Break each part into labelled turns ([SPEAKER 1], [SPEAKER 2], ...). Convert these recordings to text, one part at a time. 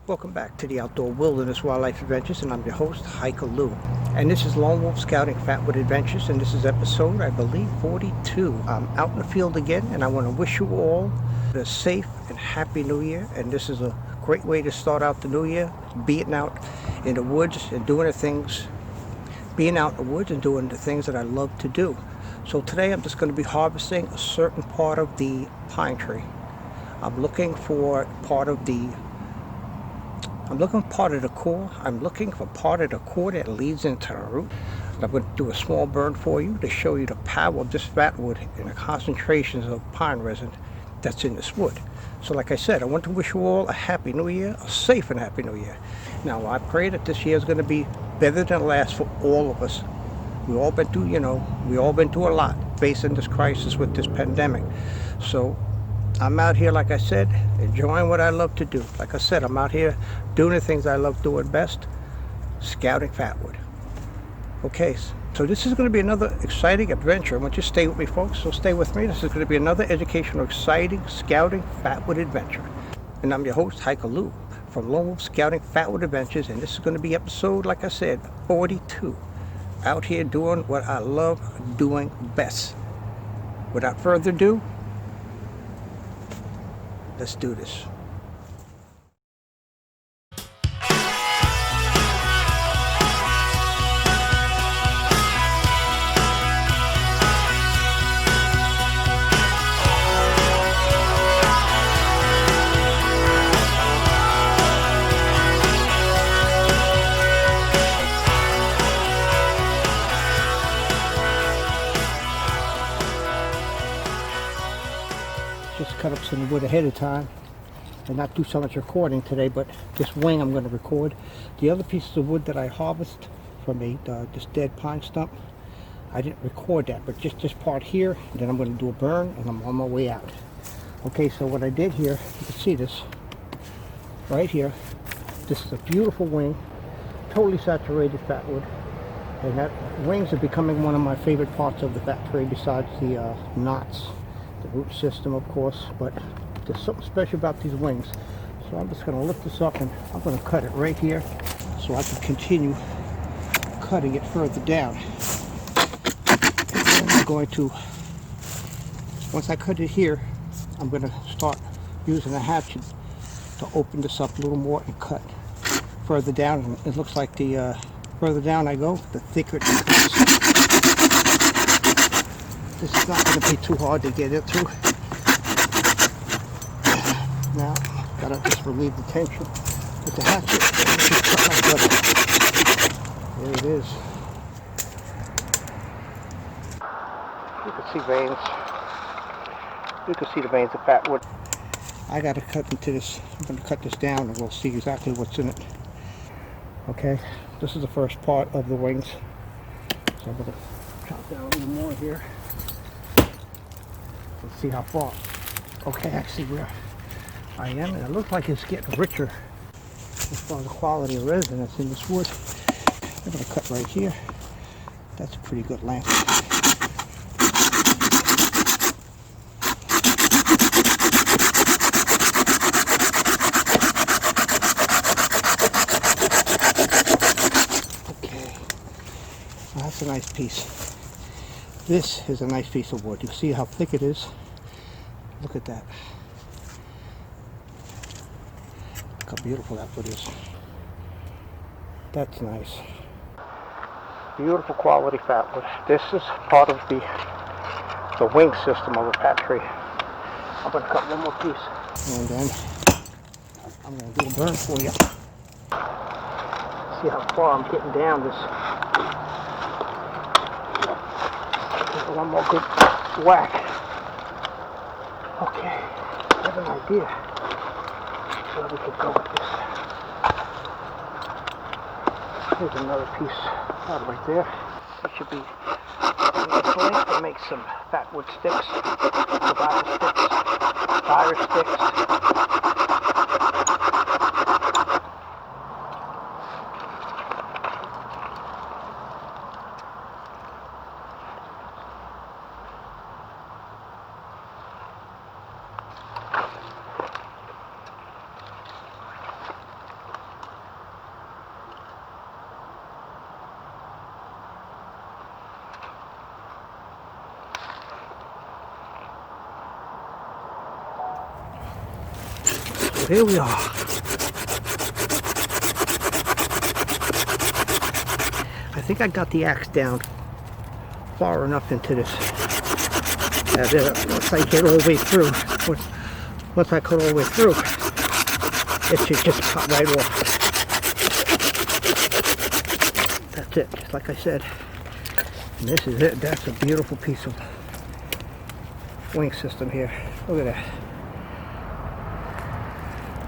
[SPEAKER 1] Welcome back to the Outdoor Wilderness Wildlife Adventures, and I'm your host, Hiker Lou. And this is Lone Wolf Scouting Fatwood Adventures, and this is episode, I believe, 42. I'm out in the field again, and I want to wish you all a safe and happy New Year. And this is a great way to start out the New Year, being out in the woods and doing the things, being out in the woods and doing the things that I love to do. So today I'm just going to be harvesting a certain part of the pine tree. I'm looking for part of the core. I'm looking for part of the core that leads into the root. And I'm going to do a small burn for you to show you the power of this fatwood and the concentrations of pine resin that's in this wood. So like I said, I want to wish you all a happy new year, a safe and happy new year. Now I pray that this year is going to be better than last for all of us. We've all been through, we all been through a lot facing this crisis with this pandemic. So I'm out here, like I said, enjoying what I love to do. Like I said, I'm out here doing the things I love doing best, scouting fatwood. Okay, so this is going to be another exciting adventure. I want you to stay with me, folks, so stay with me. This is going to be another educational, exciting scouting fatwood adventure. And I'm your host, Hiker Lou, from Lone Wolf Scouting Fatwood Adventures, and this is going to be episode, like I said, 42. Out here doing what I love doing best. Without further ado, let's do this. Just cut up some wood ahead of time and not do so much recording today, but this wing I'm going to record. The other pieces of wood that I harvest from this dead pine stump, I didn't record that, but just this part here, and then I'm going to do a burn and I'm on my way out. Okay, so what I did here, you can see this right here. This is a beautiful wing, totally saturated fatwood, and that wings are becoming one of my favorite parts of the fat tree besides the knots. The root system, of course, but there's something special about these wings. So I'm just going to lift this up and I'm going to cut it right here so I can continue cutting it further down. And I'm going to, once I cut it here, I'm going to start using a hatchet to open this up a little more and cut further down. And it looks like the further down I go, the thicker it becomes. This is not going to be too hard to get it through. Now, gotta just relieve the tension with the hatchet. Just cut my butter. There it is. You can see veins. You can see the veins of fatwood. I gotta cut into this. I'm going to cut this down and we'll see exactly what's in it. Okay, this is the first part of the wings. So I'm going to chop down a little more here. Let's see how far. Okay, I see where I am, and it looks like it's getting richer as far as the quality of resin that's in this wood. I'm going to cut right here. That's a pretty good length. Okay, well, that's a nice piece. This is a nice piece of wood. You see how thick it is? Look at that. Look how beautiful that wood is. That's nice. Beautiful quality fatwood. This is part of the wing system of a fat tree. I'm going to cut one more piece. And then I'm going to do a burn for you. See how far I'm getting down this. One more good whack. Okay, I have an idea where we could go with this. Here's another piece right there. It should be excellent to make some fatwood sticks, tobacco sticks, fire sticks. So here we are. I think I got the axe down far enough into this that once I get all the way through, once I cut all the way through, it should just cut right off. That's it, just like I said. And this is it. That's a beautiful piece of wing system here. Look at that.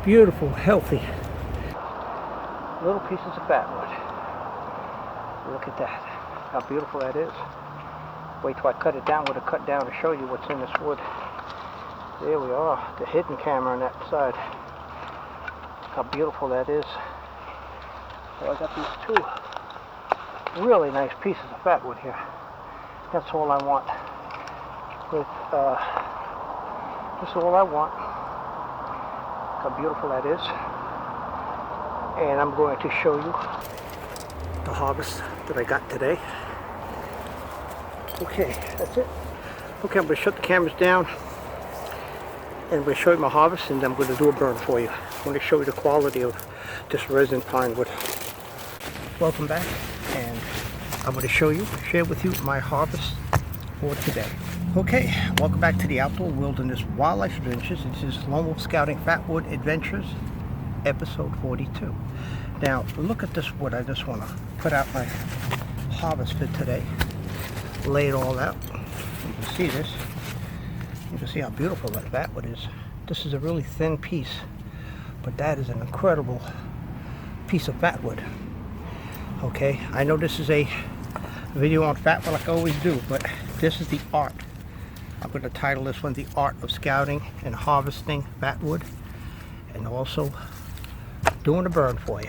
[SPEAKER 1] Beautiful, healthy little pieces of fatwood. Look at that. How beautiful that is. Wait till I cut it down with a cut down to show you what's in this wood. There we are. The hidden camera on that side. How beautiful that is. So I got these two really nice pieces of fatwood here. That's all I want. That's all I want. How beautiful that is. And I'm going to show you the harvest that I got today. Okay, that's it. Okay, I'm going to shut the cameras down and I'm going to show you my harvest, and then I'm going to do a burn for you. I'm going to show you the quality of this resin pine wood. Welcome back, and I'm going to share with you my harvest for today. Okay, welcome back to the Outdoor Wilderness Wildlife Adventures. This is Lone Wolf Scouting Fatwood Adventures, episode 42. Now, look at this wood. I just want to put out my harvest for today. Lay it all out. You can see this. You can see how beautiful that fatwood is. This is a really thin piece, but that is an incredible piece of fatwood. Okay, I know this is a video on fatwood like I always do, but this is the art. I'm going to title this one The Art of Scouting and Harvesting Fatwood, and also doing a burn for you.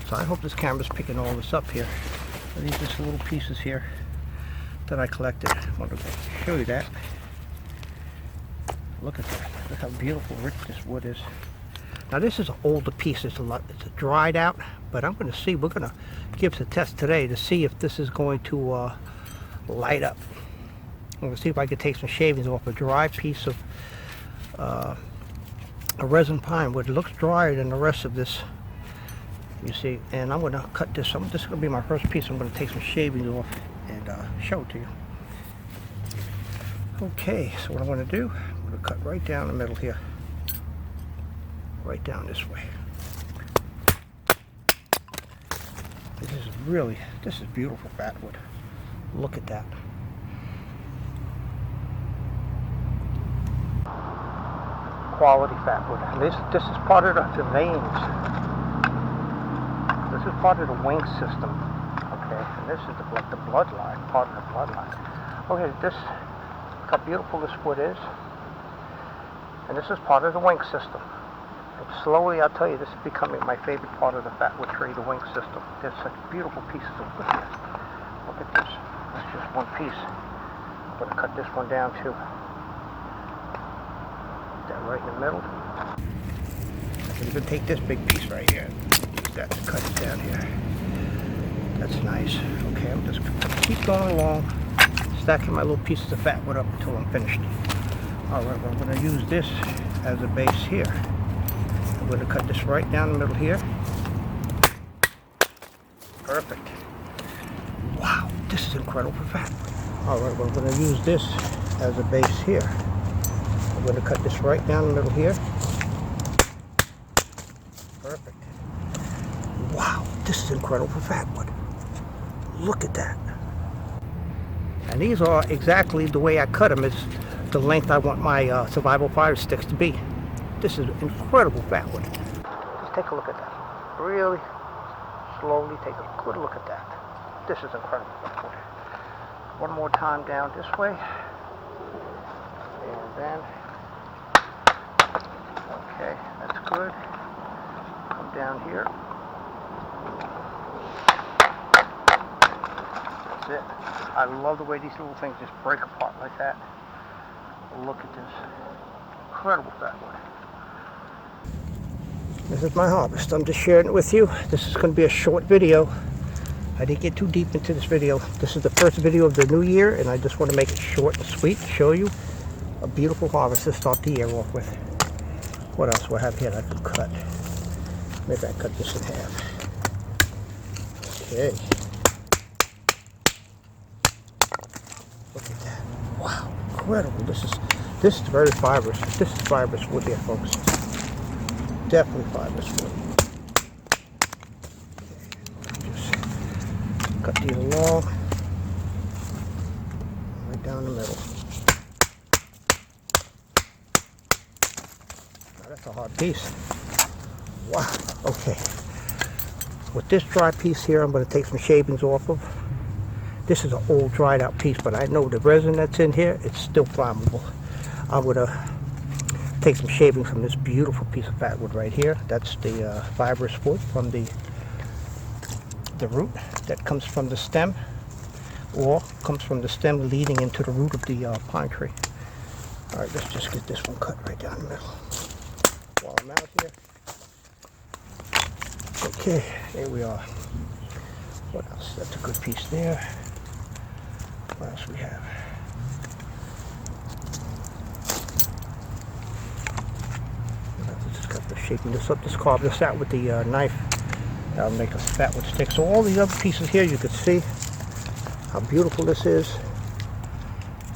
[SPEAKER 1] So I hope this camera's picking all this up here. These are just little pieces here that I collected. I want to show you that. Look at that. Look how beautiful, rich this wood is. Now this is an older piece. It's dried out, but I'm going to see. We're going to give it a test today to see if this is going to light up. I'm going to see if I can take some shavings off a dry piece of a resin pine wood. It looks drier than the rest of this, you see. And I'm going to cut this. This is going to be my first piece. I'm going to take some shavings off and show it to you. Okay, so what I'm going to do, I'm going to cut right down the middle here. Right down this way. This is beautiful fatwood. Look at that. Quality fatwood. And this is part of the veins. This is part of the wing system. Okay, and this is like the bloodline, part of the bloodline. Okay, look how beautiful this wood is. And this is part of the wing system. And slowly, I'll tell you, this is becoming my favorite part of the fatwood tree, the wing system. There's such beautiful pieces of wood here. Look at this. That's just one piece. I'm going to cut this one down too. Put that right in the middle. I can even take this big piece right here. Use that to cut it down here. That's nice. Okay, I'm just going to keep going along, stacking my little pieces of fatwood up until I'm finished. Alright, well, I'm going to use this as a base here. I'm going to cut this right down the middle here. Perfect. Wow, this is incredible for fatwood. Alright, well, I'm going to use this as a base here. I'm going to cut this right down the middle here. Perfect. Wow, this is incredible for fatwood. Look at that. And these are exactly the way I cut them. Is the length I want my survival fire sticks to be. This is incredible fatwood. Just take a look at that. Really slowly take a good look at that. This is incredible fatwood. One more time down this way. And then, okay, that's good. Come down here. That's it. I love the way these little things just break apart like that. Look at this. Incredible fatwood. This is my harvest. I'm just sharing it with you. This is going to be a short video. I didn't get too deep into this video. This is the first video of the new year, and I just want to make it short and sweet to show you a beautiful harvest to start the year off with. What else do I have here that I could cut? Maybe I cut this in half. Okay. Look at that. Wow, incredible. This is very fibrous. This is fibrous wood here, folks. Definitely fibrous wood. Just cut these along. Right down the middle. Now that's a hard piece. Wow, okay. With this dry piece here, I'm going to take some shavings off of. This is an old dried out piece, but I know the resin that's in here, it's still flammable. I'm going to take some shavings from this beautiful piece of fatwood right here. That's the fibrous wood from the root that comes from the stem, or comes from the stem leading into the root of the pine tree. All right, let's just get this one cut right down the middle while I'm out here. Okay, here we are. What else? That's a good piece there. What else we have? Just got the shaping this up. Just carve this out with the knife. That'll make a fatwood stick. So all the other pieces here, you can see how beautiful this is.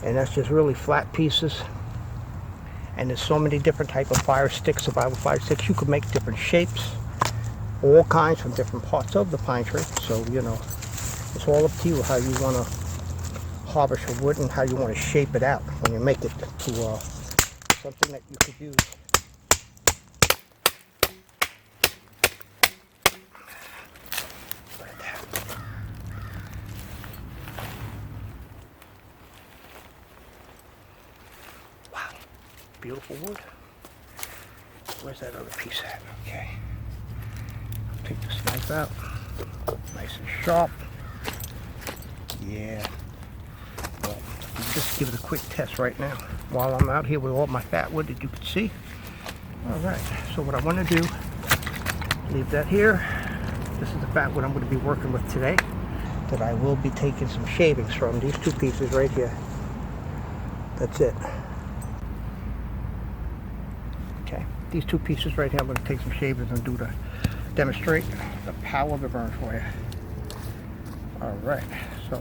[SPEAKER 1] And that's just really flat pieces. And there's so many different type of fire sticks, survival fire sticks. You could make different shapes, all kinds from different parts of the pine tree. So, you know, it's all up to you how you want to harvest your wood and how you want to shape it out when you make it to something that you could use. Like that. Wow, beautiful wood. Where's that other piece at? Okay. Take this knife out, nice and sharp. Yeah. Well, just give it a quick test right now while I'm out here with all my fatwood that you can see. All right. So what I want to do, leave that here. This is the fatwood I'm going to be working with today. That I will be taking some shavings from. These two pieces right here. That's it. Okay. These two pieces right here, I'm going to take some shavings and do the demonstrate the power of the burn for you. All right, so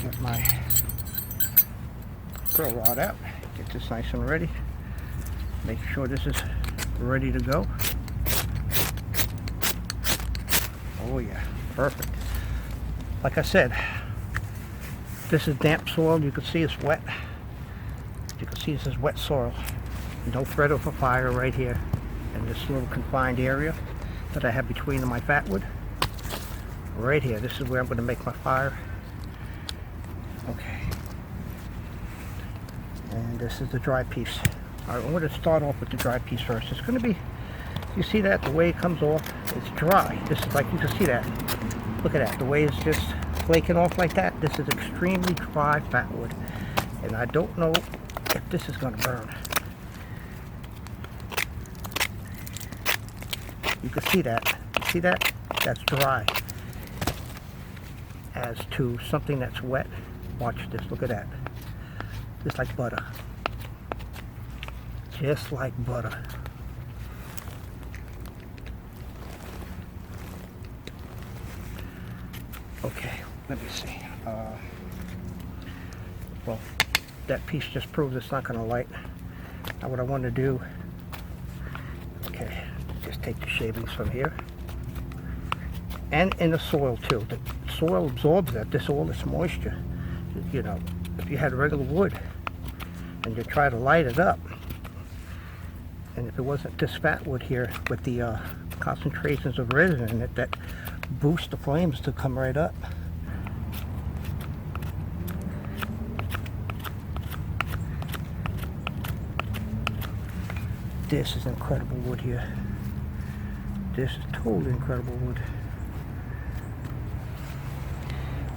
[SPEAKER 1] get my grill rod out, get this nice and ready, make sure this is ready to go. Oh yeah, perfect. Like I said, this is damp soil. You can see it's wet. You can see this is wet soil. No threat of a fire right here in this little confined area that I have between my fatwood. Right here, this is where I'm going to make my fire. Okay. And this is the dry piece. Alright, I'm going to start off with the dry piece first. It's going to be, you see that, the way it comes off, it's dry. This is like, you can see that. Look at that, the way it's just flaking off like that. This is extremely dry fatwood. And I don't know if this is going to burn. You can see that. You see that? That's dry. As to something that's wet. Watch this. Look at that. Just like butter. Just like butter. Okay, let me see. Well, that piece just proves it's not going to light. Now what I want to do, okay, just take the shavings from here. And in the soil too. The soil absorbs that. This all this moisture. You know, if you had regular wood and you try to light it up, and if it wasn't this fatwood here with the concentrations of resin in it that boost the flames to come right up. This is incredible wood here. This is totally incredible wood.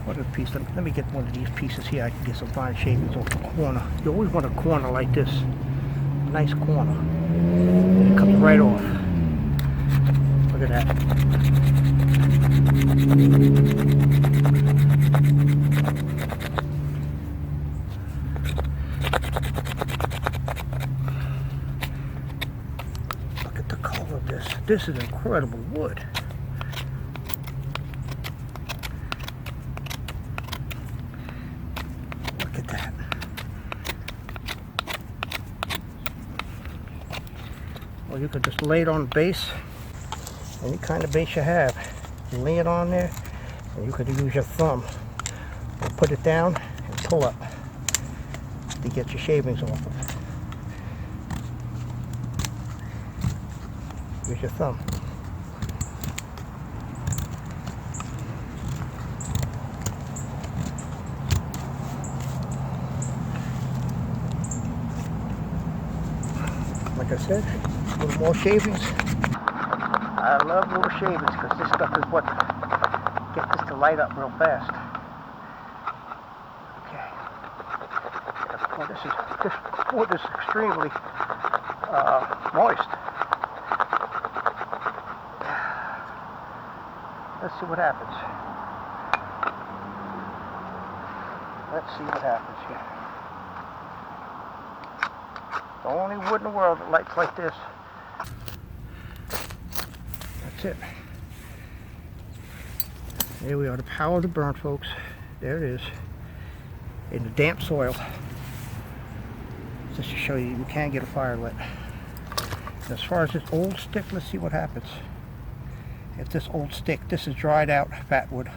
[SPEAKER 1] What a piece. Let me get one of these pieces here. I can get some fine shavings off the corner. You always want a corner like this. A nice corner. It comes right off. Look at that. the color of this. This is incredible wood. Look at that. Well, you could just lay it on the base, any kind of base you have. You lay it on there, and you could use your thumb or put it down and pull up to get your shavings off of it. Use your thumb. Like I said, a little more shavings. I love little shavings because this stuff is what gets this to light up real fast. Okay. Well, this wood is extremely moist. Let's see what happens. Let's see what happens here. The only wood in the world that lights like this. That's it. There we are, the power of the burn, folks. There it is. In the damp soil. Just to show you, you can get a fire lit. As far as this old stick, let's see what happens. If this old stick, this is dried out fatwood.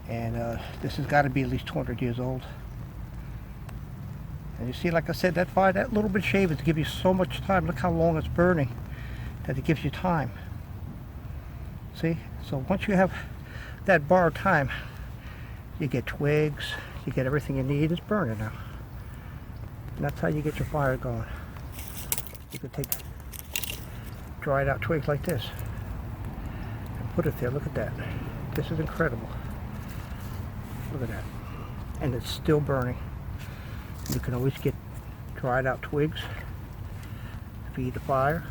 [SPEAKER 1] And this has got to be at least 200 years old. And you see, like I said, that fire, that little bit of shavings give you so much time. Look how long it's burning, that it gives you time. See? So once you have that bar of time, you get twigs, you get everything you need. It's burning now. And that's how you get your fire going. You could take dried out twigs like this and put it there. Look at that. This is incredible. Look at that. And it's still burning. You can always get dried out twigs, feed the fire,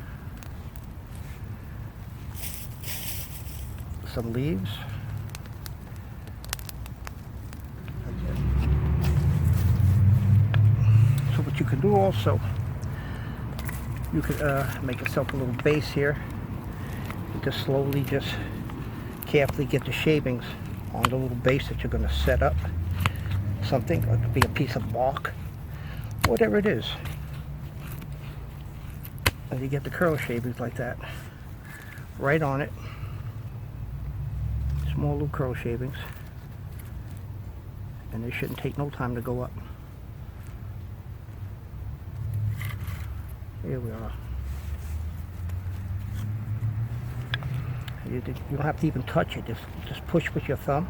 [SPEAKER 1] some leaves. That's it. So what you can do also, you could make yourself a little base here. You just slowly, just carefully get the shavings on the little base that you're going to set up. Something, or it could be a piece of bark, whatever it is. And you get the curl shavings like that, right on it. Small little curl shavings, and they shouldn't take no time to go up. Here we are. You don't have to even touch it. Just push with your thumb.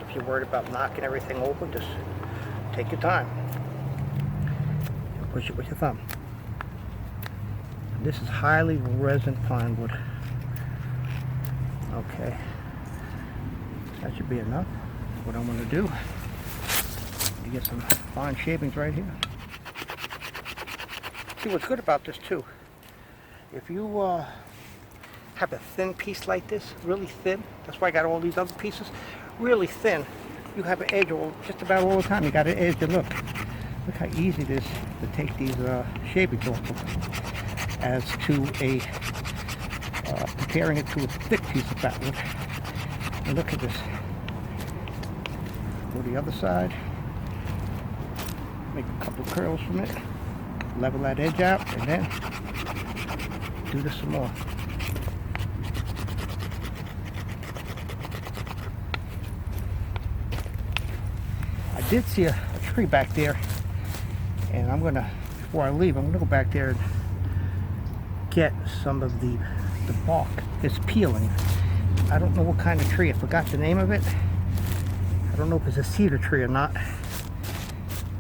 [SPEAKER 1] If you're worried about knocking everything over, just take your time and push it with your thumb. This is highly resin pine wood. Okay, that should be enough. What I'm going to do, you get some fine shavings right here. See, what's good about this too, if you have a thin piece like this, really thin, that's why I got all these other pieces, really thin, you have an edge just about all the time. You got an edge, and look how easy it is to take these shavings off of, as to a comparing it to a thick piece of fatwood. And look at this. Go to the other side, make a couple of curls from it, level that edge out, and then do this some more. I did see a tree back there, and I'm gonna, before I leave, I'm gonna go back there and get some of the bark. It's peeling. I don't know what kind of tree. I forgot the name of it. I don't know if it's a cedar tree or not,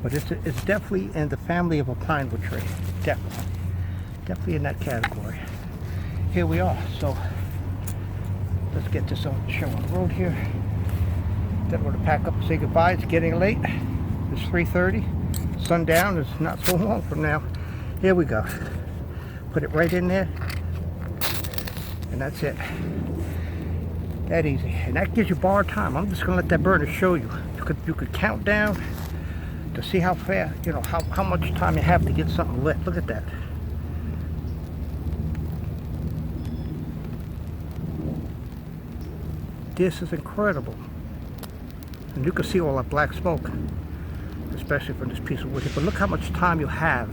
[SPEAKER 1] but it's definitely in the family of a pine wood tree. Definitely in that category. Here we are. So let's get this on the show on the road here. Then we're gonna pack up and say goodbye. It's getting late. It's 3:30. Sundown is not so long from now. Here we go. Put it right in there, and that's it. That easy, and that gives you bar time. I'm just gonna let that burner show you. You could count down to see how fast, you know, how much time you have to get something lit. Look at that. This is incredible. And you can see all that black smoke, especially from this piece of wood here. But look how much time you have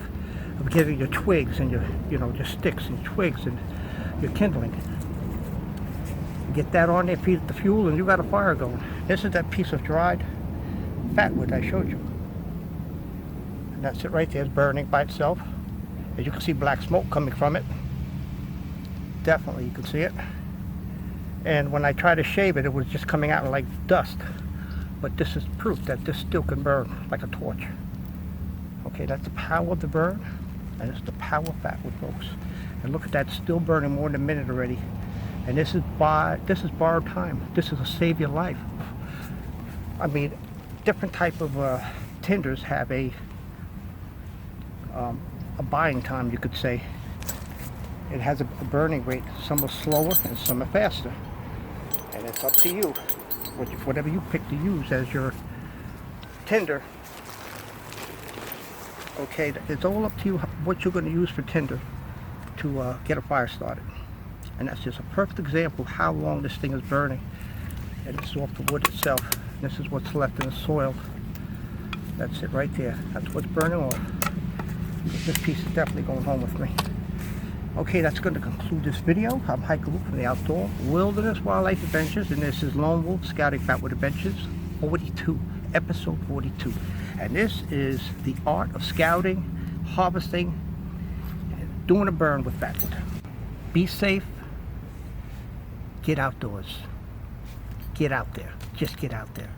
[SPEAKER 1] of getting your twigs and your, you know, your sticks and twigs and your kindling. Get that on there, feed it the fuel, and you got a fire going. This is that piece of dried fatwood I showed you. And that's it right there. It's burning by itself. As you can see, black smoke coming from it. Definitely, you can see it. And when I tried to shave it, it was just coming out like dust. But this is proof that this still can burn like a torch. Okay, that's the power of the burn, and it's the power of fatwood, folks. And look at that, still burning more than a minute already. And this is borrowed time. This is to save your life. I mean, different type of tinders have a buying time, you could say. It has a burning rate. Some are slower and some are faster. And it's up to you. Whatever you pick to use as your tinder. Okay, it's all up to you what you're going to use for tinder to get a fire started. And that's just a perfect example of how long this thing is burning. And this is off the wood itself. This is what's left in the soil. That's it right there. That's what's burning off. This piece is definitely going home with me. Okay, that's going to conclude this video. I'm Hiker Luke from the Outdoor Wilderness Wildlife Adventures, and this is Lone Wolf Scouting Fatwood Adventures 42, episode 42. And this is the art of scouting, harvesting, and doing a burn with fatwood. Be safe. Get outdoors. Get out there. Just get out there.